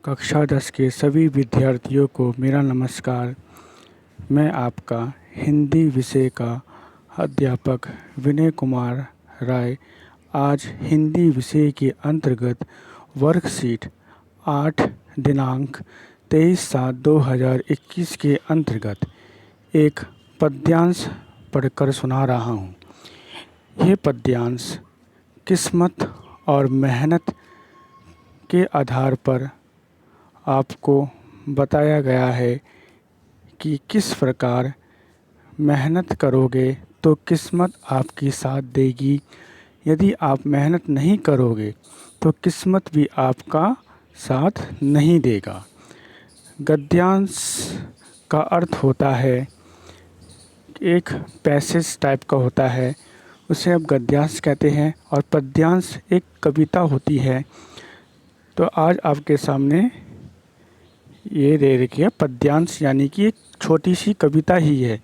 कक्षा 10 के सभी विद्यार्थियों को मेरा नमस्कार। मैं आपका हिंदी विषय का अध्यापक विनय कुमार राय आज हिंदी विषय के अंतर्गत वर्कशीट 8 दिनांक 23/7/2021 के अंतर्गत एक पद्यांश पढ़कर सुना रहा हूँ। यह पद्यांश किस्मत और मेहनत के आधार पर आपको बताया गया है कि किस प्रकार मेहनत करोगे तो किस्मत आपकी साथ देगी। यदि आप मेहनत नहीं करोगे तो किस्मत भी आपका साथ नहीं देगा। गद्यांश का अर्थ होता है, एक पैसेज टाइप का होता है, उसे आप गद्यांश कहते हैं। और पद्यांश एक कविता होती है। तो आज आपके सामने ये दे रखी है पद्यांश, यानी कि एक छोटी सी कविता ही है।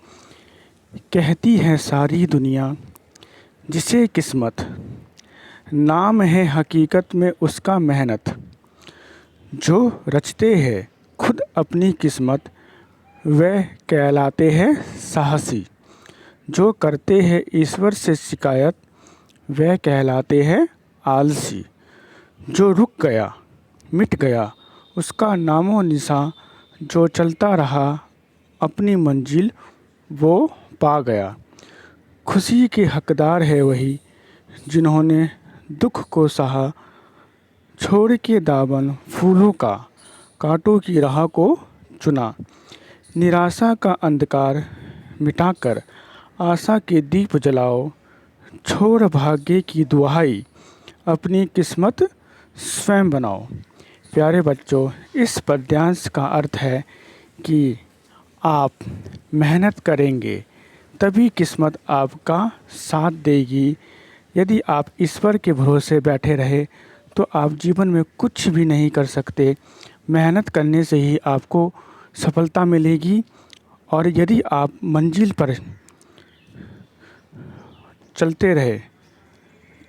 कहती है सारी दुनिया जिसे किस्मत, नाम है हकीकत में उसका मेहनत। जो रचते हैं खुद अपनी किस्मत वह कहलाते हैं साहसी। जो करते हैं ईश्वर से शिकायत वह कहलाते हैं आलसी। जो रुक गया मिट गया उसका नामो निशान, जो चलता रहा अपनी मंजिल वो पा गया। खुशी के हकदार है वही जिन्होंने दुख को सहा, छोड़ के दामन फूलों का कांटों की राह को चुना। निराशा का अंधकार मिटाकर आशा के दीप जलाओ, छोड़ भाग्य की दुहाई अपनी किस्मत स्वयं बनाओ। प्यारे बच्चों, इस पद्यांश का अर्थ है कि आप मेहनत करेंगे तभी किस्मत आपका साथ देगी। यदि आप ईश्वर के भरोसे बैठे रहे तो आप जीवन में कुछ भी नहीं कर सकते। मेहनत करने से ही आपको सफलता मिलेगी। और यदि आप मंजिल पर चलते रहे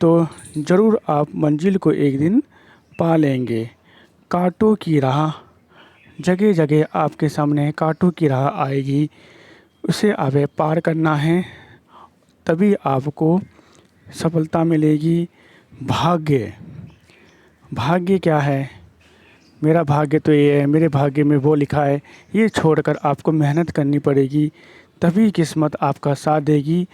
तो ज़रूर आप मंजिल को एक दिन पा लेंगे। कांटों की राह, जगह जगह आपके सामने कांटों की राह आएगी, उसे हमें पार करना है, तभी आपको सफलता मिलेगी। भाग्य, भाग्य क्या है? मेरा भाग्य तो ये है, मेरे भाग्य में वो लिखा है, ये छोड़कर आपको मेहनत करनी पड़ेगी, तभी किस्मत आपका साथ देगी।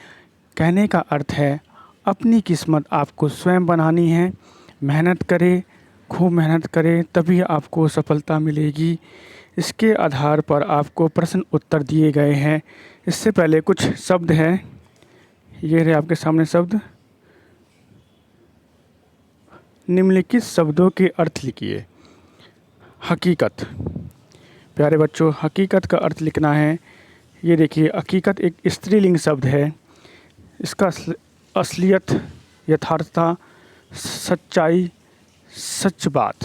कहने का अर्थ है अपनी किस्मत आपको स्वयं बनानी है। मेहनत करें, खूब मेहनत करें, तभी आपको सफलता मिलेगी। इसके आधार पर आपको प्रश्न उत्तर दिए गए हैं। इससे पहले कुछ शब्द हैं, ये रहे आपके सामने शब्द। निम्नलिखित शब्दों के अर्थ लिखिए। हकीकत, प्यारे बच्चों, हकीकत का अर्थ लिखना है। ये देखिए, हकीकत एक स्त्रीलिंग शब्द है। इसका असलियत, यथार्थता, सच्चाई, सच बात,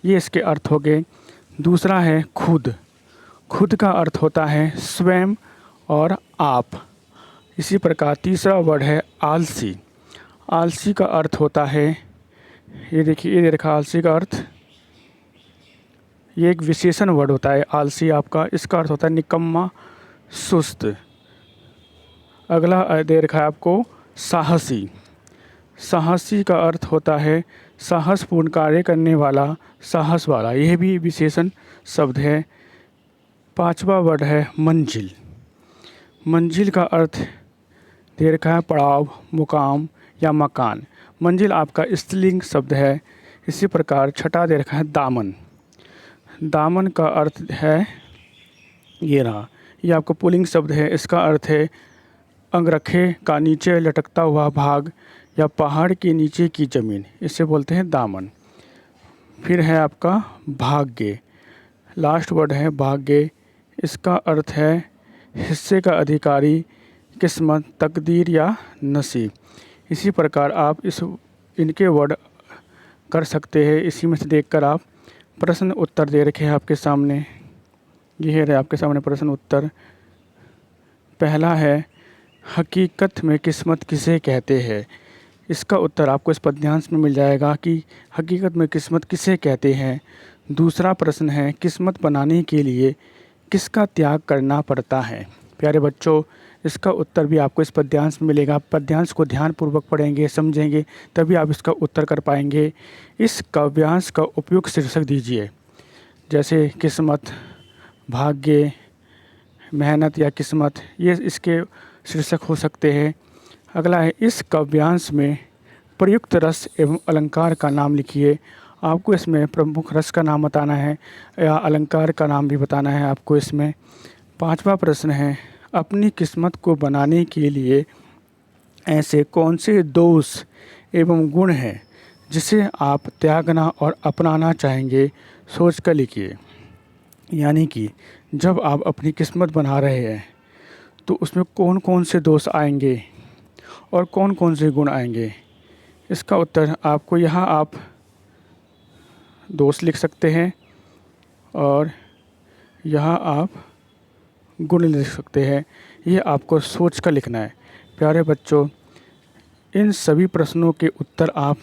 ये इसके अर्थ हो गए। दूसरा है खुद। खुद का अर्थ होता है स्वयं और आप। इसी प्रकार तीसरा वर्ड है आलसी। आलसी का अर्थ होता है, ये देखिए, ये देखा आलसी का अर्थ, ये एक विशेषण वर्ड होता है आलसी आपका। इसका अर्थ होता है निकम्मा, सुस्त। अगला दे रखा है आपको साहसी। साहसी का अर्थ होता है साहसपूर्ण कार्य करने वाला, साहस वाला, यह भी विशेषण शब्द है। पांचवा वर्ड है मंजिल। मंजिल का अर्थ दे रखा है पड़ाव, मुकाम या मकान। मंजिल आपका स्त्रीलिंग शब्द है। इसी प्रकार छठा दे रखा है दामन। दामन का अर्थ है, ये रहा, ये आपका पुल्लिंग शब्द है। इसका अर्थ है अंगरखे का नीचे लटकता हुआ भाग या पहाड़ के नीचे की ज़मीन, इसे बोलते हैं दामन। फिर है आपका भाग्य। लास्ट वर्ड है भाग्य। इसका अर्थ है हिस्से का अधिकारी, किस्मत, तकदीर या नसीब। इसी प्रकार आप इनके वर्ड कर सकते हैं। इसी में से देखकर आप प्रश्न उत्तर दे रखे हैं आपके सामने। यह है आपके सामने प्रश्न उत्तर। पहला है, हकीकत में किस्मत किसे कहते हैं? इसका उत्तर आपको इस पद्यांश में मिल जाएगा कि हकीकत में किस्मत किसे कहते हैं। दूसरा प्रश्न है, किस्मत बनाने के लिए किसका त्याग करना पड़ता है? प्यारे बच्चों, इसका उत्तर भी आपको इस पद्यांश में मिलेगा। पद्यांश को ध्यानपूर्वक पढ़ेंगे, समझेंगे, तभी आप इसका उत्तर कर पाएंगे। इस काव्यांश का उपयुक्त शीर्षक दीजिए, जैसे किस्मत, भाग्य, मेहनत या किस्मत, ये इसके शीर्षक हो सकते हैं। अगला है, इस काव्यांश में प्रयुक्त रस एवं अलंकार का नाम लिखिए। आपको इसमें प्रमुख रस का नाम बताना है या अलंकार का नाम भी बताना है आपको इसमें। पांचवा प्रश्न है, अपनी किस्मत को बनाने के लिए ऐसे कौन से दोष एवं गुण हैं जिसे आप त्यागना और अपनाना चाहेंगे? सोच कर लिखिए। यानी कि जब आप अपनी किस्मत बना रहे हैं तो उसमें कौन कौन से दोष आएंगे और कौन कौन से गुण आएंगे? इसका उत्तर आपको यहाँ आप दोष लिख सकते हैं और यहाँ आप गुण लिख सकते हैं। ये आपको सोच कर लिखना है। प्यारे बच्चों, इन सभी प्रश्नों के उत्तर आप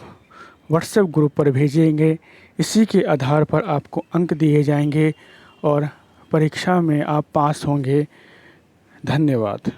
व्हाट्सएप ग्रुप पर भेजेंगे। इसी के आधार पर आपको अंक दिए जाएंगे और परीक्षा में आप पास होंगे। धन्यवाद।